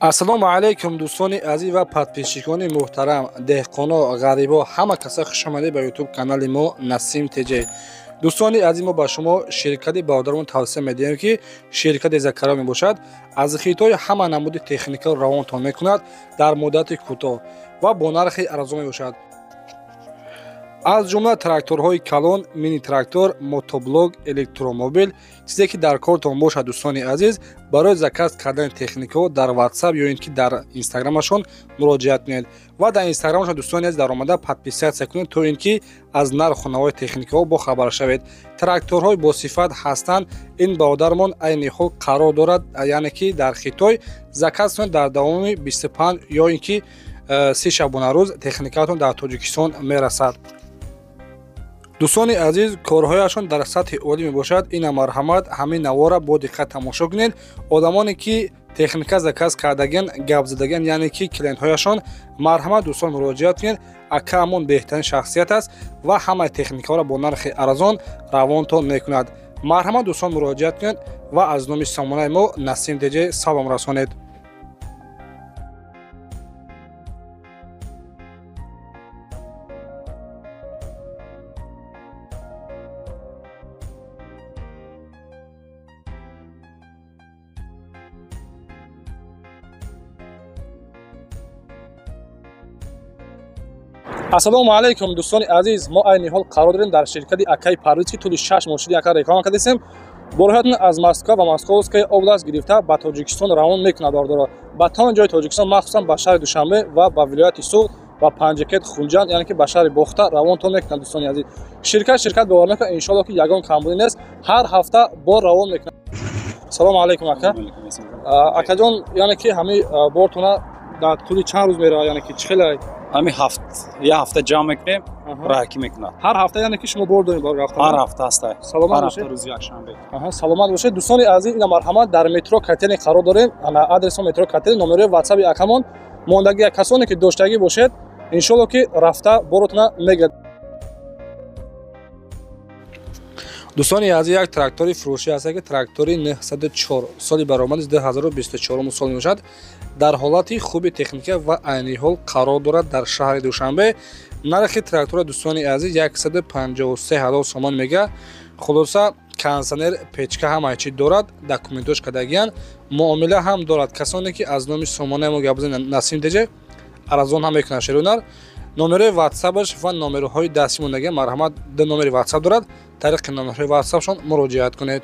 ассалому алайкум дӯстони азиз ва подписчикони муҳтарам, деҳқоно, ғарибо, ҳама каса хушомадед ба ютуб канали мо Насим Теҷе. дӯстони азиз, мо ба шумо ширкати бародармон тавсия медиҳем ки ширкати закаро мебошад. аз хитои ҳама намуди техника равонтон мекунад дар муддати кӯтоҳ ва бо нархи арзон мебошад. аз ҷумла тракторҳои калон, мини трактор, мотоблок, электромобил, чизе ки дар кортон бошад. дӯстони азиз, барои заказ кардани техникаҳо дар WhatsApp ё ин ки дар инстаграмашон муроҷиат кунед ва дар инстаграмашон дӯстони азиз дар омада подписатсия кунед, то ин ки аз нарху навои техникаҳо бохабар шавед. тракторҳои босифат ҳастанд. ин бародармон айни хол қарор дорад, яъне ки дар Хитой заказ кунед, дар давоми 25 ё ин ки 30 шабона рӯз техникаатон дар Тоҷикистон мерасад. дӯстони азиз, корҳояшон дар сатҳи олӣ мебошад. ина марҳамат, ҳамин навора бо диққат тамошо кунед. одамоне ки техника заказ кардаган, гап задаган, яъне ки клиентҳояшон, марҳамат дӯстон муроҷиат кунед. акаамон беҳтарин шахсият аст ва ҳамаи техникаҳоро бо нархи арзон равонтон мекунад. марҳамат дӯстон муроҷиат кунед ва аз номи сомонаи мо Насим Теҷе салом расонед. ассалому алайкум дӯстони азиз, мо айни ҳол қарор дорем дар ширкати Акаи Парвиз ки тӯли 6 мошини ака реклама кардем. бороҳатон аз Москва ва Московская област гирифта ба Тоҷикистон равон мекунад бардора. ба тамоми ҷои Тоҷикистон, махсусан ба шаҳри Душанбе ва ба вилояти Суғд ва Панҷакет Хунҷанд, яъне ки ба шаҳри Бохта равонтон мекунад. дӯстони азиз, ширкат бовар мекунад иншоалло ки ягон камбудӣ нест, ҳар ҳафта бор равон мекунад. салому алайкум ака. акаҷон, яъне ки ҳамин бортона дар тӯли чанд рӯз меравад, яъне ки чихела ҳамин ҳафта ҷамъ мекунем, раҳкӣ мекунад. ҳар ҳафта, яъне ки шумо бор доред бор рафтан? ҳар ҳафта аст. Саломат бошед. рӯзи якшанбе. Саломат бошед. дӯстони азиз, ина марҳамат, дар метро Катени қарор дорем. ана адресо метро Катени, номерои WhatsApp-и акамон, мондагия касоне ки доштагӣ бошед, иншоалло ки рафта боротона мегирад. дӯстони азиз, як трактори фурӯшӣ аст ки трактори 904 соли баромадис 2024 сол мебошад. дар ҳолати хуби техника ва айни ҳол қарор дорад дар шаҳри Душанбе. нархи трактора дӯстони азиз 153,000 сомон мега. хулоса кондитсионер, печка ҳамаи чӣ дорад, документош кардагиян, муомила ҳам дорад. касоне ки аз номи сомонаи мо гап зада Насим Теҷе арзон ҳам мекунад шерунар. номерои WhatsApp-аш ва номерҳои дастӣ мондагия марҳамат ду номери WhatsApp дорад. тариқи номерҳои WhatsApp-шон муроҷиат кунед.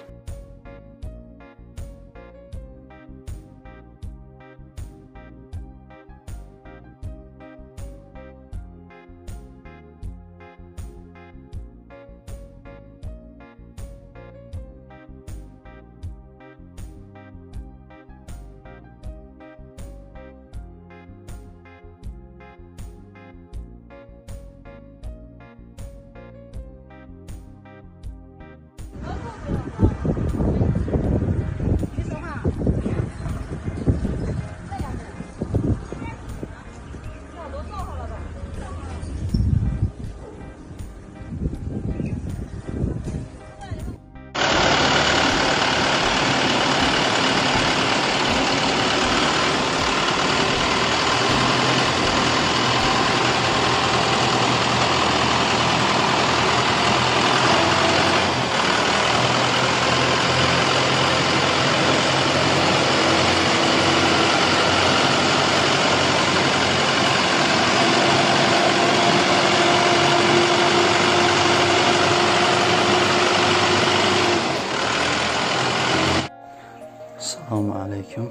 Assalomu alaykum.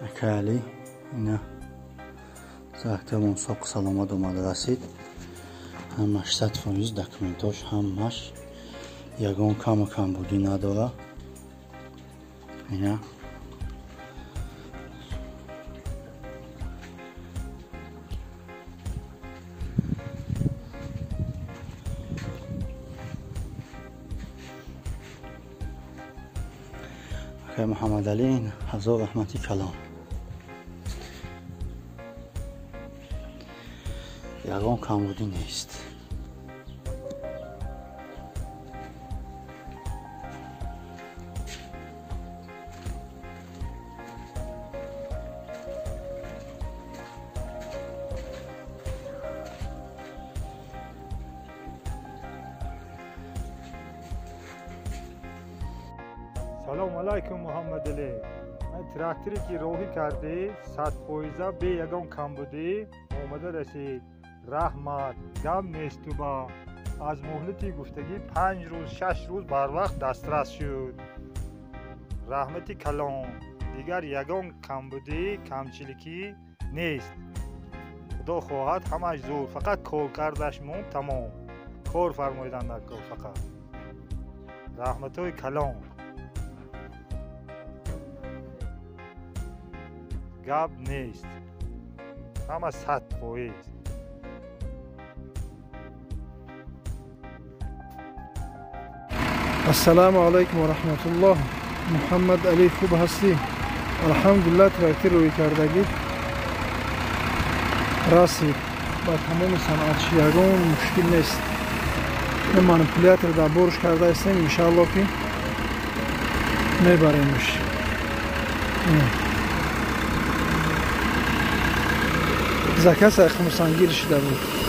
Akali, ina zahtamon sog' salomat omada rasid. Hammash 100% dokumentosh, hammash yagon kam budi nadora. Ina محمد علی هزار رحمتی کلام یگان کمبودی نیست. سلام علیکم محمد علی. من تراکتوری که راهی کردی 100 پاییزه به یگان کم بودی آمده رسید. رحمت گم نیست تو با از مهلتی گفتگی 5 روز 6 روز بر وقت دسترس شد. رحمتی کلام دیگر یگان کم بودی کمچیلکی نیست. خدا خواهد همش زور فقط کار کردش مون تمام کار فرمایدن نکن فقط رحمتوی کلام گپ نیست همه 100%. السلام علیکم و رحمت الله. محمد علی خوب هستی؟ الحمدلله تراکتور روی کردگی راسید با تمام صنعتچیان مشکل نیست. این مانیپولاتور در برش کرده هستیم انشاءالله که میبریمش. زکه سخت مسانگیر شده بود.